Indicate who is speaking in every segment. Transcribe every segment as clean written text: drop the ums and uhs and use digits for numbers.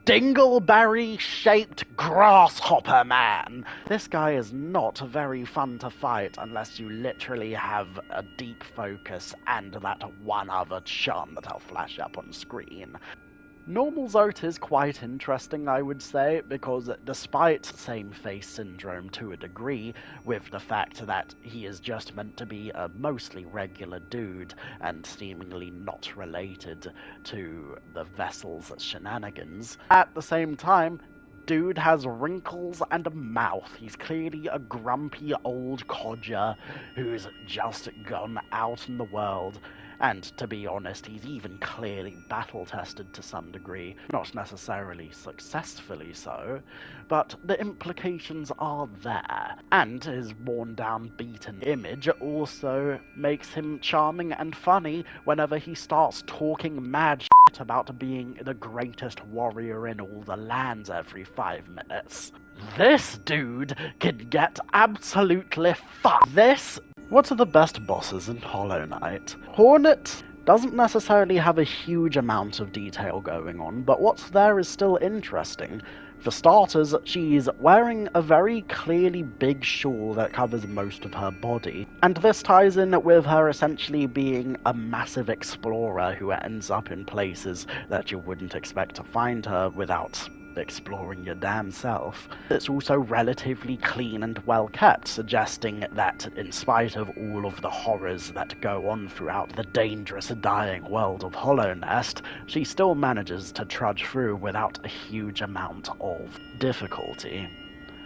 Speaker 1: Dingleberry-shaped grasshopper man. This guy is not very fun to fight unless you literally have a deep focus and that one other chum that I'll flash up on screen. Normal Zote is quite interesting, I would say, because despite same face syndrome to a degree, with the fact that he is just meant to be a mostly regular dude and seemingly not related to the vessel's shenanigans, at the same time, dude has wrinkles and a mouth. He's clearly a grumpy old codger who's just gone out in the world. And to be honest, he's even clearly battle-tested to some degree, not necessarily successfully so, but the implications are there. And his worn-down, beaten image also makes him charming and funny whenever he starts talking mad shit about being the greatest warrior in all the lands every 5 minutes. This dude can get absolutely fucked. What are the best bosses in Hollow Knight? Hornet doesn't necessarily have a huge amount of detail going on, but what's there is still interesting. For starters, she's wearing a very clearly big shawl that covers most of her body, and this ties in with her essentially being a massive explorer who ends up in places that you wouldn't expect to find her without exploring your damn self. It's also relatively clean and well kept, suggesting that in spite of all of the horrors that go on throughout the dangerous dying world of Hollow Nest, she still manages to trudge through without a huge amount of difficulty.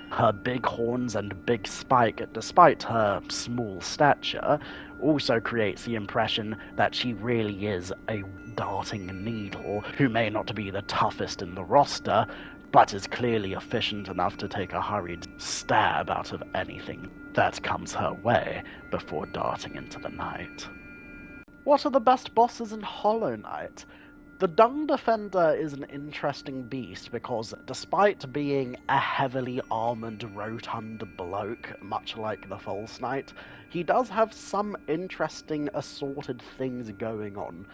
Speaker 1: Her big horns and big spike, despite her small stature, also creates the impression that she really is a darting needle who may not be the toughest in the roster, but is clearly efficient enough to take a hurried stab out of anything that comes her way before darting into the night. What are the best bosses in Hollow Knight? The Dung Defender is an interesting beast because despite being a heavily armoured, rotund bloke, much like the False Knight, he does have some interesting assorted things going on.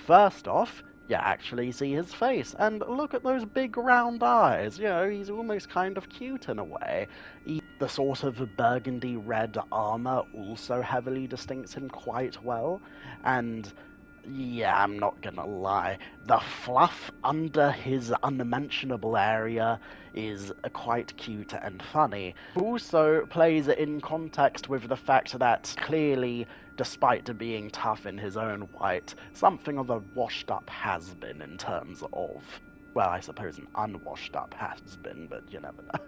Speaker 1: First off, you actually see his face, and look at those big round eyes. You know, he's almost kind of cute in a way. The sort of burgundy red armour also heavily distincts him quite well, and yeah, I'm not gonna lie, the fluff under his unmentionable area is quite cute and funny. Also plays in context with the fact that clearly, despite being tough in his own right, something of a washed-up has-been in terms of, well, I suppose an unwashed-up has-been, but you never know.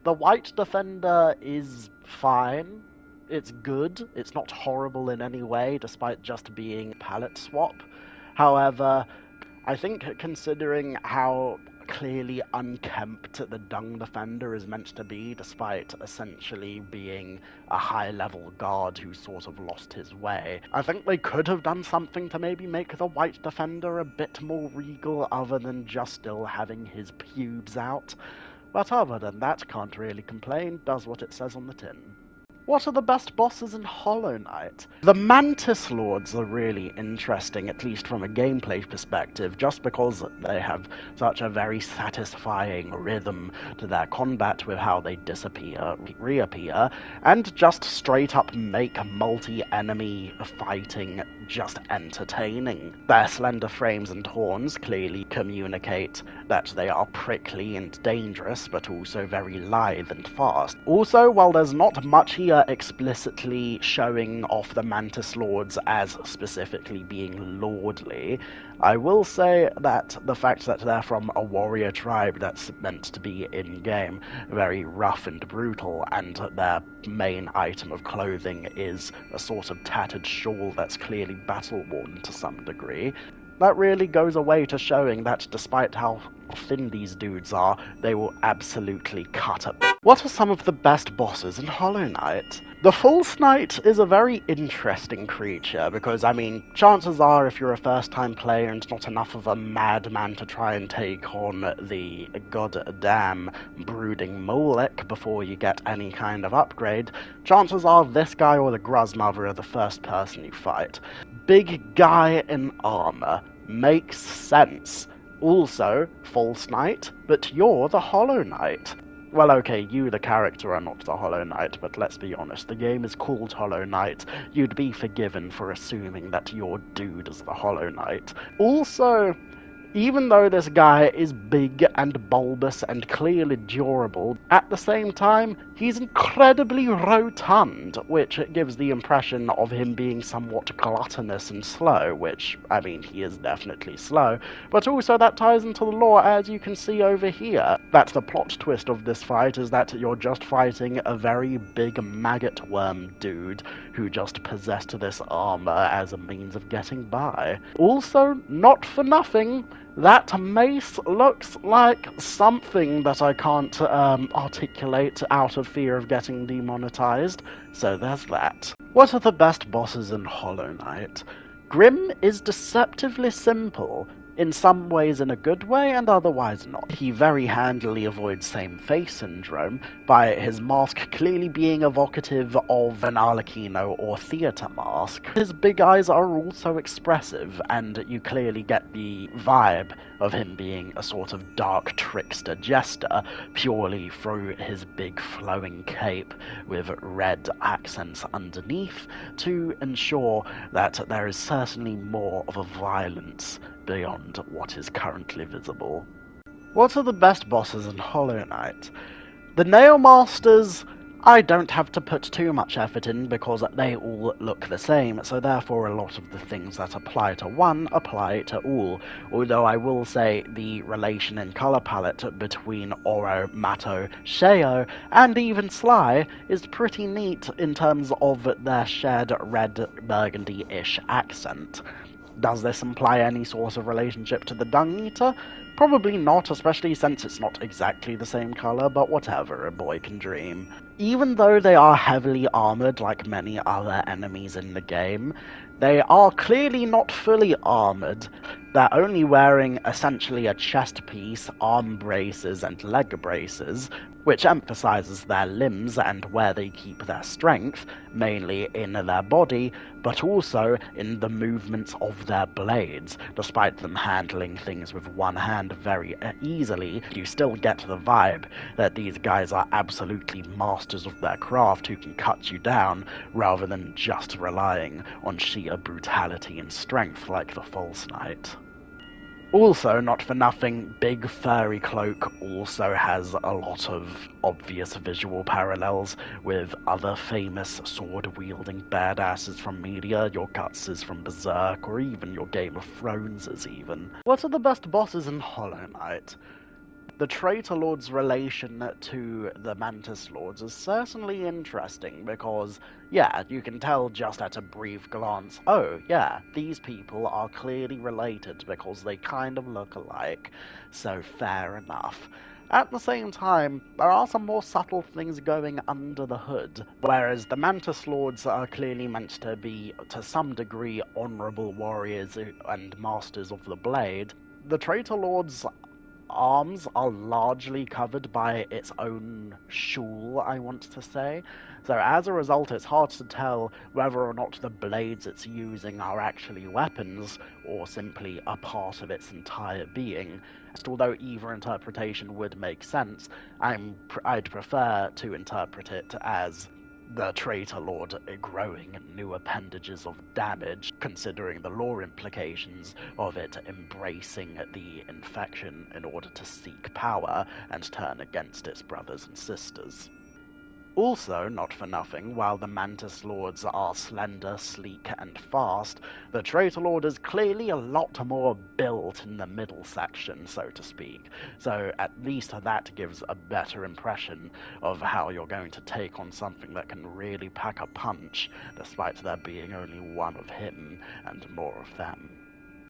Speaker 1: The White Defender is fine. It's good. It's not horrible in any way, despite just being palette swap. However, I think considering how clearly unkempt the Dung Defender is meant to be, despite essentially being a high-level guard who sort of lost his way, I think they could have done something to maybe make the White Defender a bit more regal other than just still having his pubes out. But other than that, can't really complain, does what it says on the tin. What are the best bosses in Hollow Knight? The Mantis Lords are really interesting, at least from a gameplay perspective, just because they have such a very satisfying rhythm to their combat with how they disappear, reappear, and just straight up make multi-enemy fighting just entertaining. Their slender frames and horns clearly communicate that they are prickly and dangerous, but also very lithe and fast. Also, while there's not much here explicitly showing off the Mantis Lords as specifically being lordly, I will say that the fact that they're from a warrior tribe that's meant to be in-game very rough and brutal, and their main item of clothing is a sort of tattered shawl that's clearly battle-worn to some degree, that really goes away to showing that despite how thin these dudes are, they will absolutely cut it. What are some of the best bosses in Hollow Knight? The False Knight is a very interesting creature because, I mean, chances are if you're a first-time player and not enough of a madman to try and take on the goddamn brooding Molech before you get any kind of upgrade, chances are this guy or the Gruzmother are the first person you fight. Big guy in armor. Makes sense. Also, False Knight, but you're the Hollow Knight. Well, okay, you, the character, are not the Hollow Knight, but let's be honest, the game is called Hollow Knight. You'd be forgiven for assuming that your dude is the Hollow Knight. Also, even though this guy is big and bulbous and clearly durable, at the same time, he's incredibly rotund, which gives the impression of him being somewhat gluttonous and slow, which, I mean, he is definitely slow, but also that ties into the lore, as you can see over here. That's the plot twist of this fight, is that you're just fighting a very big maggot worm dude who just possessed this armor as a means of getting by. Also, not for nothing, that mace looks like something that I can't articulate out of fear of getting demonetized, so there's that. What are the best bosses in Hollow Knight? Grim is deceptively simple, in some ways in a good way and otherwise not. He very handily avoids same-face syndrome by his mask clearly being evocative of an Arlecchino or theatre mask. His big eyes are also expressive, and you clearly get the vibe of him being a sort of dark trickster jester purely through his big flowing cape with red accents underneath to ensure that there is certainly more of a violence beyond what is currently visible. What are the best bosses in Hollow Knight? The Nail Masters, I don't have to put too much effort in because they all look the same, so therefore a lot of the things that apply to one apply to all. Although I will say the relation in colour palette between Oro, Matto, Sheo, and even Sly is pretty neat in terms of their shared red burgundy-ish accent. Does this imply any sort of relationship to the Dung Eater? Probably not, especially since it's not exactly the same colour, but whatever, a boy can dream. Even though they are heavily armoured like many other enemies in the game, they are clearly not fully armoured. They're only wearing essentially a chest piece, arm braces, and leg braces, which emphasizes their limbs and where they keep their strength, mainly in their body, but also in the movements of their blades. Despite them handling things with one hand very easily, you still get the vibe that these guys are absolutely masters of their craft who can cut you down, rather than just relying on sheer brutality and strength like the False Knight. Also, not for nothing, Big Furry Cloak also has a lot of obvious visual parallels with other famous sword-wielding badasses from media, your Gutses from Berserk, or even your Game of Throneses even. What are the best bosses in Hollow Knight? The Traitor Lord's relation to the Mantis Lords is certainly interesting because, yeah, you can tell just at a brief glance, oh, yeah, these people are clearly related because they kind of look alike, so fair enough. At the same time, there are some more subtle things going under the hood. Whereas the Mantis Lords are clearly meant to be, to some degree, honourable warriors and masters of the blade, the Traitor Lords' arms are largely covered by its own shawl, I want to say. So as a result, it's hard to tell whether or not the blades it's using are actually weapons, or simply a part of its entire being. Although either interpretation would make sense, I'd prefer to interpret it as the Traitor Lord growing new appendages of damage, considering the lore implications of it embracing the infection in order to seek power and turn against its brothers and sisters. Also, not for nothing, while the Mantis Lords are slender, sleek, and fast, the Traitor Lord is clearly a lot more built in the middle section, so to speak. So at least that gives a better impression of how you're going to take on something that can really pack a punch, despite there being only one of him and more of them.